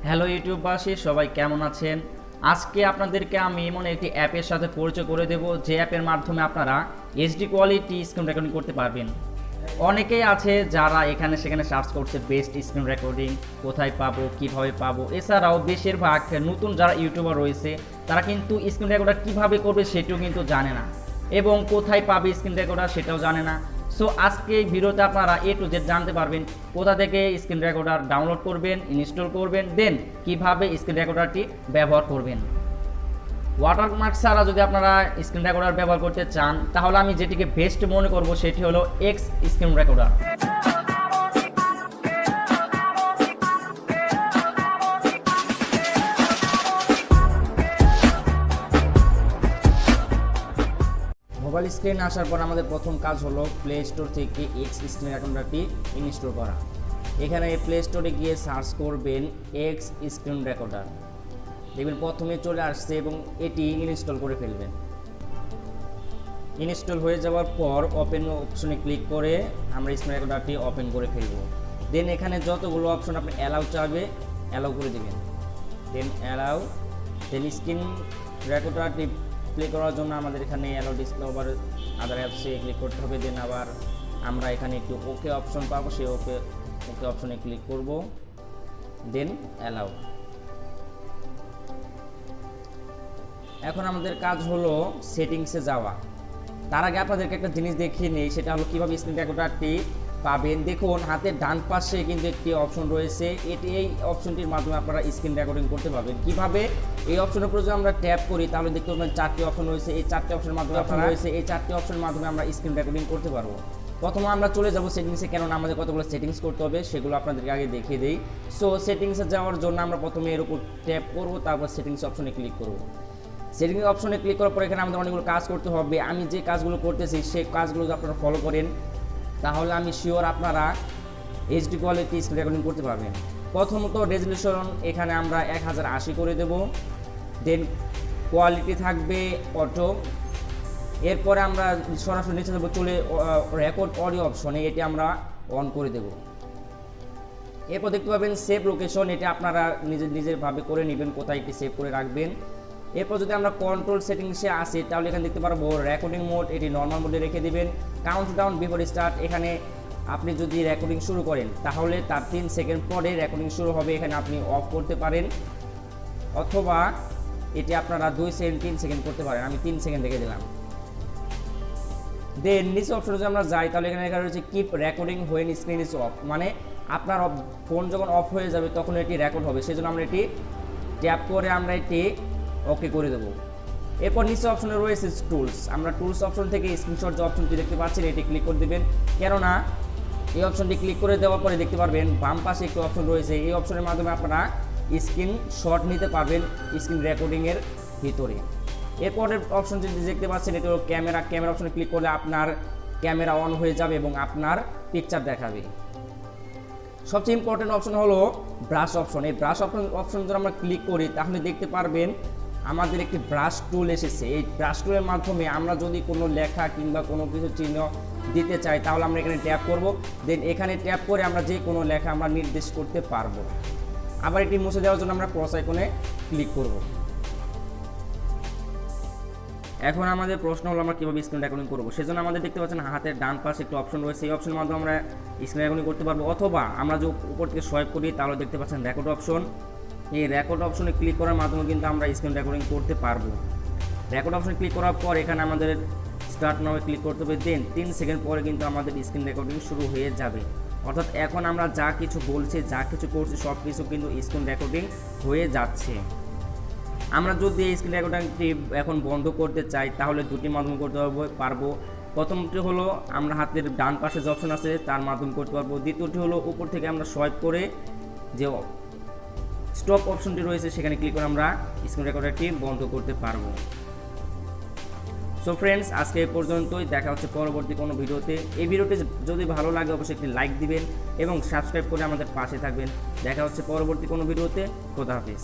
Hello ইউটিউববাসী, সবাই কেমন আছেন? আজকে আপনাদেরকে আমি এমন একটি অ্যাপের সাথে পরিচয় করে দেব যে অ্যাপের মাধ্যমে আপনারা এইচডি কোয়ালিটি স্ক্রিন রেকর্ডিং করতে পারবেন। অনেকেই আছে যারা এখানে সেখানে সার্চ করছে বেস্ট স্ক্রিন রেকর্ডিং কোথায় পাবো, কিভাবে পাবো। এছাড়াও বেশিরভাগ নতুন যারা ইউটিউবার রয়েছে তারা কিন্তু স্ক্রিন রেকর্ডার কিভাবে করবে সেটিও কিন্তু জানে না, এবং কোথায় পাবে স্ক্রিন রেকর্ডার সেটাও জানে না। সো আজকে এই ভিডিওতে আপনারা A to Z জানতে পারবেন কোথা থেকে স্ক্রিন রেকর্ডার ডাউনলোড করবেন, ইনস্টল করবেন, দেন কিভাবে স্ক্রিন রেকর্ডারটি ব্যবহার করবেন। ওয়াটারমার্ক ছাড়া যদি আপনারা স্ক্রিন রেকর্ডার ব্যবহার করতে চান তাহলে আমি যেটিকে বেস্ট মনে করব সেটি হলো এক্স স্ক্রিন রেকর্ডার। মোবাইল স্ক্রিনে আসার পর আমাদের প্রথম কাজ হলো প্লে স্টোর থেকে এক্স স্ক্রিন রেকর্ডারটি ইনস্টল করা। এখানে প্লে স্টোরে গিয়ে সার্চ করবেন এক্স স্ক্রিন রেকর্ডার, দেখবেন প্রথমে চলে আসছে এবং এটি ইনস্টল করে ফেলবেন। ইনস্টল হয়ে যাওয়ার পর ওপেন অপশনে ক্লিক করে আমরা স্ক্রিন রেকর্ডারটি ওপেন করে ফেলব। দেন এখানে যতগুলো অপশন আপনি অ্যালাউ চাইবে অ্যালাউ করে দেবেন, দেন অ্যালাউ। দেন স্ক্রিন রেকর্ডারটি প্লে করার জন্য আমাদের এখানে অ্যালাউ ডিসপ্লে ওভার আদার অ্যাপসে ক্লিক করতে হবে। দেন আবার আমরা এখানে একটু ওকে অপশন পাবো, সেই ওকে অপশনে ক্লিক করব, দেন অ্যালাউ। এখন আমাদের কাজ হলো সেটিংসে যাওয়া। তার আগে আপনাদেরকে একটা জিনিস দেখিয়ে নেই, সেটা হলো কীভাবে স্ক্রিন রেকর্ডারটি পাবেন। দেখুন হাতের ডান পাশে কিন্তু একটি অপশন রয়েছে, এই অপশনটির মাধ্যমে আপনারা স্ক্রিন রেকর্ডিং করতে পারবেন। কিভাবে? এই অপশনের উপর যদি আমরা ট্যাপ করি তাহলে দেখতে পাবেন চারটি অপশন রয়েছে। এই চারটি অপশনের মাধ্যমে আমরা স্ক্রিন রেকর্ডিং করতে পারবো। প্রথমে আমরা চলে যাব সেটিংসে, কেননা আমাদের কতগুলো সেটিংস করতে হবে সেগুলো আপনাদেরকে আগে দেখিয়ে দিই। সো সেটিংসে যাওয়ার জন্য আমরা প্রথমে এর উপর ট্যাপ করব, তারপর সেটিংস অপশনে ক্লিক করব। সেটিংস অপশনে ক্লিক করার পর এখানে আমাদের অনেকগুলো কাজ করতে হবে। আমি যে কাজগুলো করতেছি সেই কাজগুলো যদি আপনারা ফলো করেন তাহলে আমি শিওর আপনারা এইচডি কোয়ালিটি স্ক্রিন রেকর্ডিং করতে পারবেন। প্রথমত রেজলিউশন এখানে আমরা 1080 করে দেব, দেন কোয়ালিটি থাকবে অটো। এরপরে আমরা সরাসরি নিচে দেবো চলে রেকর্ড অডিও অপশনে, এটি আমরা অন করে দেব। এরপর দেখতে পাবেন সেভ লোকেশন, এটা আপনারা নিজের ভাবে করে নেবেন কোথায় এটি সেভ করে রাখবেন। এরপর যদি আমরা কন্ট্রোল সেটিংসে আসি তাহলে এখানে দেখতে পারবো রেকর্ডিং মোড, এটি নর্মাল মোডে রেখে দিবেন। কাউন্টডাউন বিফোর স্টার্ট, এখানে আপনি যদি রেকর্ডিং শুরু করেন তাহলে তার 3 সেকেন্ড পরে রেকর্ডিং শুরু হবে, এখানে আপনি অফ করতে পারেন, অথবা এটি আপনারা 2 সেকেন্ড 3 সেকেন্ড করতে পারেন। আমি 3 সেকেন্ড রেখে দিলাম। দেন নিচে অপশনে যদি আমরা যাই তাহলে এখানে লেখা রয়েছে keep recording when screen is of, মানে আপনার ফোন যখন অফ হয়ে যাবে তখন এটি রেকর্ড হবে, সেজন্য আমরা এটি ট্যাপ করে আমরা এটি ওকে করে দেবো। এরপর নিচে অপশনে রয়েছে টুলস, আমরা টুলস অপশন থেকে স্ক্রিনশট যে অপশনটি দেখতে পাচ্ছেন এটি ক্লিক করে দেবেন, কেননা এই অপশনটি ক্লিক করে দেওয়ার পরে দেখতে পারবেন বাম পাশে একটি অপশন রয়েছে। এই অপশনের মাধ্যমে আপনারা স্ক্রিনশট নিতে পারবেন স্ক্রিন রেকর্ডিংয়ের ভিতরে। এরপরের অপশন যেটি দেখতে পাচ্ছেন এটি হলো ক্যামেরা অপশনে ক্লিক করলে আপনার ক্যামেরা অন হয়ে যাবে এবং আপনার পিকচার দেখাবে। সবচেয়ে ইম্পর্টেন্ট অপশন হলো ব্রাশ অপশন। এই ব্রাশ অপশন যদি আমরা ক্লিক করি তাহলে দেখতে পারবেন আমাদের একটি ব্রাশ টুল এসেছে। এই ব্রাশ টুলের মাধ্যমে আমরা যদি কোনো লেখা কিংবা কোনো কিছু চিহ্ন দিতে চাই তাহলে আমরা এখানে ট্যাপ করব, দেন এখানে ট্যাপ করে আমরা যে কোনো লেখা আমরা নির্দেশ করতে পারবো। আবার এটি মুছে দেওয়ার জন্য আমরা ক্রস আইকনে ক্লিক করব। এখন আমাদের প্রশ্ন হলো আমরা কীভাবে স্ক্রিন রেকর্ডিং করবো। সেজন্য আমাদের দেখতে পাচ্ছেন হাতের ডান পাশে একটি অপশন রয়েছে, এই অপশনের মাধ্যমে আমরা স্ক্রিন রেকর্ডিং করতে পারবো, অথবা আমরা যে উপর থেকে সোয়াইপ করি তাহলে দেখতে পাচ্ছেন রেকর্ড অপশন। এই রেকর্ড অপশনে ক্লিক করার মাধ্যমে কিন্তু আমরা স্ক্রিন রেকর্ডিং করতে পারবো। রেকর্ড অপশনে ক্লিক করার পর এখানে আমাদের স্টার্ট নাও ক্লিক করতে হবে, দেন 3 সেকেন্ড পরে কিন্তু আমাদের স্ক্রিন রেকর্ডিং শুরু হয়ে যাবে। অর্থাৎ এখন আমরা যা কিছু বলছি যা কিছু করছি সব কিছু কিন্তু স্ক্রিন রেকর্ডিং হয়ে যাচ্ছে। আমরা যদি এই স্ক্রিন রেকর্ডিংটি এখন বন্ধ করতে চাই তাহলে দুটি মাধ্যমে করতে পারবো। প্রথমটি হলো আমরা হাতের ডান পাশে যে অপশন আছে তার মাধ্যমে করতে পারবো। দ্বিতীয়টি হলো উপর থেকে আমরা সোয়াইপ করে যে স্টপ অপশনটি রয়েছে সেখানে ক্লিক করে আমরা স্ক্রিন রেকর্ডারটি বন্ধ করতে পারবো। সো ফ্রেন্ডস, আজকে এই পর্যন্তই, দেখা হচ্ছে পরবর্তী কোনো ভিডিওতে। এই ভিডিওটি যদি ভালো লাগে অবশ্যই একটি লাইক দিবেন এবং সাবস্ক্রাইব করে আমাদের পাশে থাকবেন। দেখা হচ্ছে পরবর্তী কোনো ভিডিওতে। খোদা হাফেজ।